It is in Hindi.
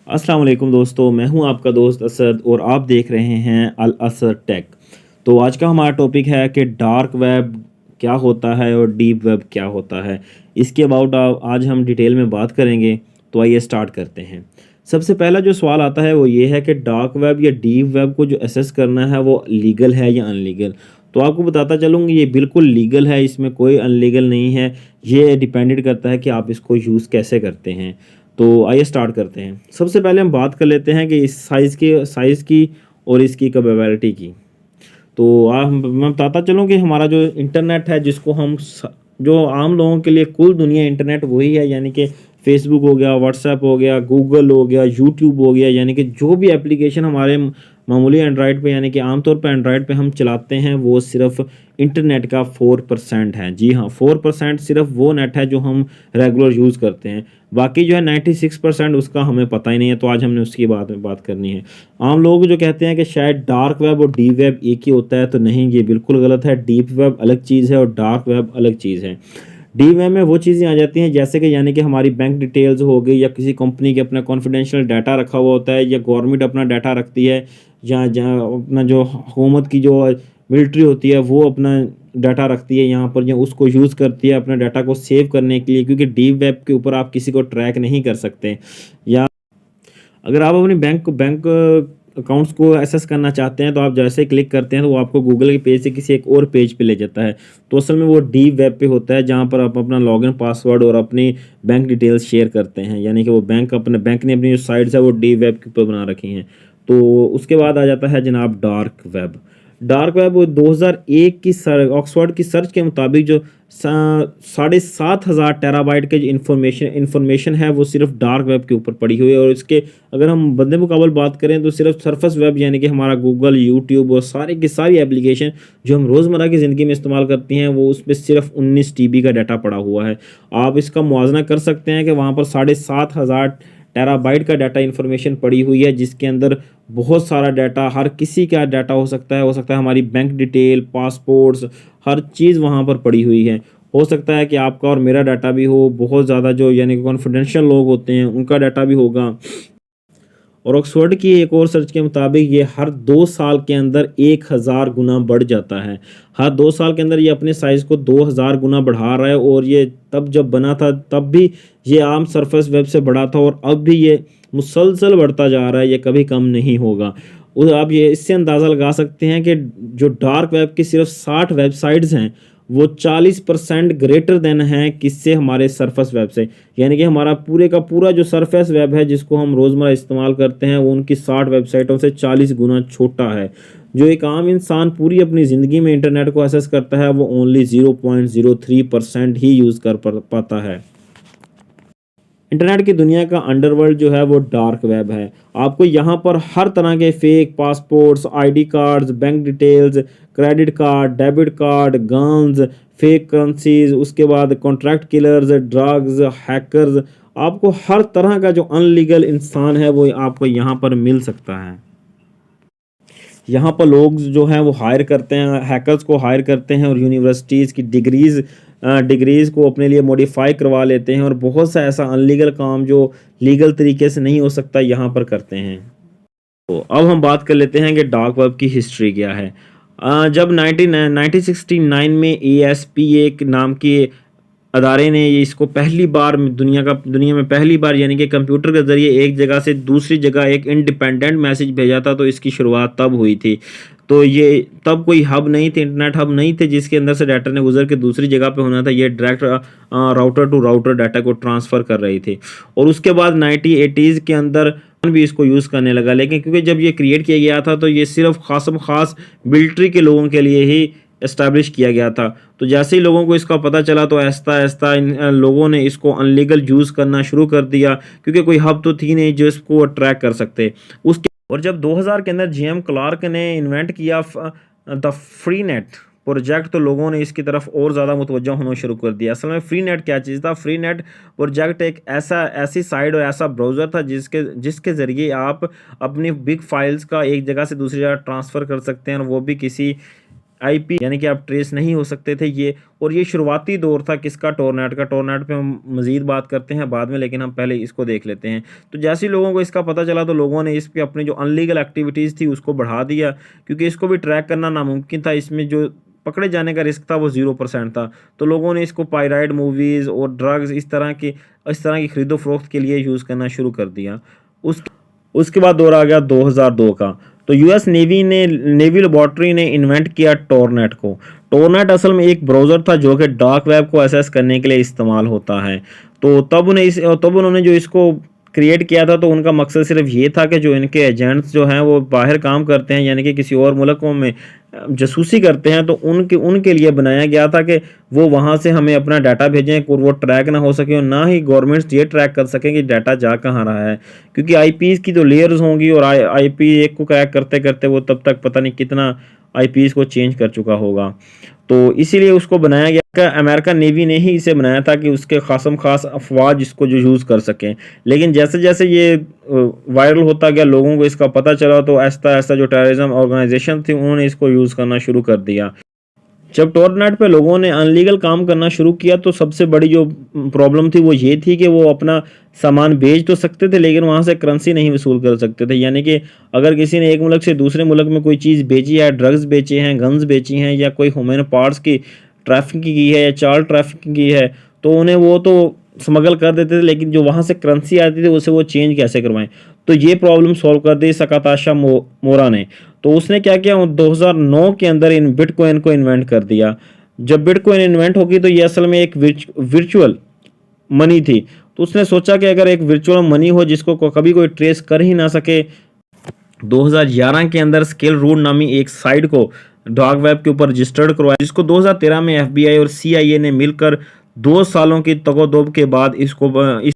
अस्सलाम वालेकुम दोस्तों, मैं हूं आपका दोस्त असद और आप देख रहे हैं अल असद टेक। तो आज का हमारा टॉपिक है कि डार्क वेब क्या होता है और डीप वेब क्या होता है। इसके अबाउट आज हम डिटेल में बात करेंगे। तो आइए स्टार्ट करते हैं। सबसे पहला जो सवाल आता है वो ये है कि डार्क वेब या डीप वेब को जो असेस करना है वो लीगल है या अनलीगल। तो आपको बताता चलूँगी ये बिल्कुल लीगल है, इसमें कोई अनलीगल नहीं है। ये डिपेंडेड करता है कि आप इसको यूज़ कैसे करते हैं। तो आइए स्टार्ट करते हैं। सबसे पहले हम बात कर लेते हैं कि इस साइज़ की और इसकी कैपेबिलिटी की। तो मैं बताता चलूँ कि हमारा जो इंटरनेट है जिसको जो आम लोगों के लिए कुल दुनिया इंटरनेट वही है, यानी कि फेसबुक हो गया, व्हाट्सएप हो गया, गूगल हो गया, यूट्यूब हो गया, यानी कि जो भी एप्लीकेशन हमारे मामूली एंड्रॉयड पे यानी कि आमतौर पे एंड्रॉयड पे हम चलाते हैं वो सिर्फ इंटरनेट का 4% है। जी हाँ, 4% सिर्फ वो नेट है जो हम रेगुलर यूज़ करते हैं। बाकी जो है 96% उसका हमें पता ही नहीं है। तो आज हमने उसकी बात करनी है। आम लोग जो कहते हैं कि शायद डार्क वेब और डीप वेब एक ही होता है, तो नहीं, ये बिल्कुल गलत है। डीप वेब अलग चीज़ है और डार्क वेब अलग चीज़ है। डीप वेब में वो चीज़ें आ जाती हैं जैसे कि यानी कि हमारी बैंक डिटेल्स हो गई, या किसी कंपनी के अपना कॉन्फिडेंशियल डाटा रखा हुआ होता है, या गवर्नमेंट अपना डाटा रखती है, या जहाँ अपना जो हुकूमत की जो मिलिट्री होती है वो अपना डाटा रखती है यहाँ पर, या उसको यूज़ करती है अपने डाटा को सेव करने के लिए, क्योंकि डीप वेब के ऊपर आप किसी को ट्रैक नहीं कर सकते। या अगर आप अपनी बैंक अकाउंट्स को एक्सेस करना चाहते हैं तो आप जैसे क्लिक करते हैं तो वो आपको गूगल के पेज से किसी एक और पेज पे ले जाता है। तो असल में वो डीप वेब पे होता है जहाँ पर आप अपना लॉगिन पासवर्ड और अपनी बैंक डिटेल्स शेयर करते हैं, यानी कि वो बैंक ने अपनी जो साइट्स है वो डीप वेब के ऊपर बना रखी हैं। तो उसके बाद आ जाता है जनाब डार्क वेब। डार्क वेब वो 2001 की ऑक्सफोर्ड की सर्च के मुताबिक जो 7,500 टेराबाइट के जो इंफॉर्मेशन है वो सिर्फ डार्क वेब के ऊपर पड़ी हुई है। और इसके अगर हम बदले मुकाबल बात करें तो सिर्फ सरफेस वेब यानी कि हमारा गूगल, यूट्यूब और सारी की सारी एप्लीकेशन जो हम रोज़मर्रा की ज़िंदगी में इस्तेमाल करती हैं वो उस पर सिर्फ 19 TB का डाटा पड़ा हुआ है। आप इसका मुआवजा कर सकते हैं कि वहाँ पर 7,500 टेराबाइट का डाटा इन्फॉर्मेशन पड़ी हुई है, जिसके अंदर बहुत सारा डाटा, हर किसी का डाटा हो सकता है हमारी बैंक डिटेल, पासपोर्ट्स, हर चीज़ वहाँ पर पड़ी हुई है। हो सकता है कि आपका और मेरा डाटा भी हो, बहुत ज़्यादा जो यानी कि कॉन्फिडेंशियल लोग होते हैं उनका डाटा भी होगा। और ऑक्सफोर्ड की एक और सर्च के मुताबिक ये हर 2 साल के अंदर 1,000 गुना बढ़ जाता है। हर 2 साल के अंदर ये अपने साइज़ को 2,000 गुना बढ़ा रहा है। और ये तब जब बना था तब भी ये आम सरफेस वेब से बड़ा था, और अब भी ये मुसलसल बढ़ता जा रहा है, ये कभी कम नहीं होगा। और आप ये इससे अंदाज़ा लगा सकते हैं कि जो डार्क वेब की सिर्फ 60 वेबसाइट्स हैं वो 40% ग्रेटर देन है किससे, हमारे सरफेस वेब से। यानी कि हमारा पूरे का पूरा जो सरफेस वेब है जिसको हम रोज़मर्रा इस्तेमाल करते हैं वो उनकी 60 वेबसाइटों से 40 गुना छोटा है। जो एक आम इंसान पूरी अपनी ज़िंदगी में इंटरनेट को एक्सेस करता है वो ओनली 0.03% ही यूज़ कर पाता है। इंटरनेट की दुनिया का अंडरवर्ल्ड जो है वो डार्क वेब है। आपको यहाँ पर हर तरह के fake passports, ID cards, bank details, credit card, debit card, guns, fake currencies, उसके बाद कॉन्ट्रैक्ट किलर्स, ड्रग्स, हैकर्स, आपको हर तरह का जो अनलीगल इंसान है वो आपको यहाँ पर मिल सकता है। यहाँ पर लोग जो हैं वो हायर करते हैं, हैकर्स को हायर करते हैं, और यूनिवर्सिटीज़ की डिग्रीज़ को अपने लिए मॉडिफाई करवा लेते हैं, और बहुत सा ऐसा अनलीगल काम जो लीगल तरीके से नहीं हो सकता यहाँ पर करते हैं। तो अब हम बात कर लेते हैं कि डार्क वेब की हिस्ट्री क्या है। जब 1969 में ESPA के नाम के अदारे ने ये इसको पहली बार दुनिया में पहली बार यानी कि कंप्यूटर के ज़रिए एक जगह से दूसरी जगह एक इंडिपेंडेंट मैसेज भेजा था, तो इसकी शुरुआत तब हुई थी। तो ये तब कोई हब नहीं थे, इंटरनेट हब नहीं थे जिसके अंदर से डाटा ने गुजर के दूसरी जगह पे होना था। ये direct router to router data को ट्रांसफ़र कर रही थी। और उसके बाद 1980s के अंदर भी इसको यूज़ करने लगा, लेकिन क्योंकि जब ये क्रिएट किया गया था तो ये सिर्फ ख़ास मिलिट्री के लोगों के लिए ही एस्टैब्लिश किया गया था। तो जैसे ही लोगों को इसका पता चला तो आहिस्ता-आहिस्ता इन लोगों ने इसको अनलीगल यूज़ करना शुरू कर दिया, क्योंकि कोई हब तो थी नहीं जो इसको ट्रैक कर सकते। उसके और जब 2000 के अंदर जेएम क्लार्क ने इन्वेंट किया द फ्री नेट प्रोजेक्ट, तो लोगों ने इसकी तरफ और ज़्यादा मुतवज्जह होना शुरू कर दिया। असल में फ्री नेट क्या चीज़ था? फ्री नेट प्रोजेक्ट एक ऐसी साइट और ऐसा ब्राउज़र था जिसके ज़रिए आप अपनी बिग फाइल्स का एक जगह से दूसरी जगह ट्रांसफ़र कर सकते हैं, और वो भी किसी आईपी यानी कि आप ट्रेस नहीं हो सकते थे ये। और ये शुरुआती दौर था किसका, टोरनेट का। टोरनेट पे हम मज़ीद बात करते हैं बाद में, लेकिन हम पहले इसको देख लेते हैं। तो जैसे ही लोगों को इसका पता चला तो लोगों ने इस पे अपनी जो अनलीगल एक्टिविटीज़ थी उसको बढ़ा दिया, क्योंकि इसको भी ट्रैक करना नामुमकिन था। इसमें जो पकड़े जाने का रिस्क था वो 0% था। तो लोगों ने इसको पायराइड मूवीज़ और ड्रग्स इस तरह की खरीदो फरोख्त के लिए यूज़ करना शुरू कर दिया। उसके बाद दौर आ गया 2002 का। तो यूएस नेवी लेबॉर्ट्री ने इन्वेंट किया टोरनेट को। टोरनेट असल में एक ब्राउज़र था जो कि डार्क वेब को एक्सेस करने के लिए इस्तेमाल होता है। तो तब उन्होंने जो इसको क्रिएट किया था, तो उनका मकसद सिर्फ ये था कि जो इनके एजेंट्स जो हैं वो बाहर काम करते हैं, यानी कि किसी और मुल्कों में जासूसी करते हैं, तो उनके लिए बनाया गया था कि वो वहाँ से हमें अपना डाटा भेजें और वो ट्रैक ना हो सके, और ना ही गवर्नमेंट्स ये ट्रैक कर सकें कि डाटा जा कहाँ रहा है। क्योंकि आईपीज़ की जो लेयर्स होंगी और आईपी एक को क्रैक करते करते वो तब तक पता नहीं कितना आईपीज़ को चेंज कर चुका होगा। तो इसीलिए उसको बनाया गया कि अमेरिकन नेवी ने ही इसे बनाया था कि उसके खासम खास अफवाज इसको जो यूज़ कर सकें। लेकिन जैसे जैसे ये वायरल होता गया, लोगों को इसका पता चला, तो ऐसा ऐसा जो टेररिज्म ऑर्गेनाइजेशन थी उन्होंने इसको यूज़ करना शुरू कर दिया। जब टोरनेट पे लोगों ने अनलीगल काम करना शुरू किया, तो सबसे बड़ी जो प्रॉब्लम थी वो ये थी कि वो अपना सामान बेच तो सकते थे, लेकिन वहाँ से करेंसी नहीं वसूल कर सकते थे। यानी कि अगर किसी ने एक मुल्क से दूसरे मुल्क में कोई चीज़ बेची है, ड्रग्स बेचे हैं, गन्स बेची हैं, या कोई ह्यूमन पार्ट्स की ट्रैफिकिंग की है या चार्ज ट्रैफिकिंग की है, तो उन्हें वो तो स्मगल कर देते थे, लेकिन जो वहाँ से करेंसी आती थी उसे वो चेंज कैसे करवाएं। तो ये प्रॉब्लम सॉल्व कर दी सकाताशा मोरा ने। तो उसने क्या किया, 2009 के अंदर इन बिटकॉइन को इन्वेंट कर दिया। जब बिटकॉइन इन्वेंट होगी तो ये असल में एक वर्चुअल मनी थी। तो उसने सोचा कि अगर एक वर्चुअल मनी हो जिसको कभी कोई ट्रेस कर ही ना सके, 2011 के अंदर स्केल रूट नामी एक साइट को डार्क वेब के ऊपर रजिस्टर्ड करवाया, जिसको 2013 में एफबीआई और सीआईए ने मिलकर 2 सालों की तगोदोब के बाद इसको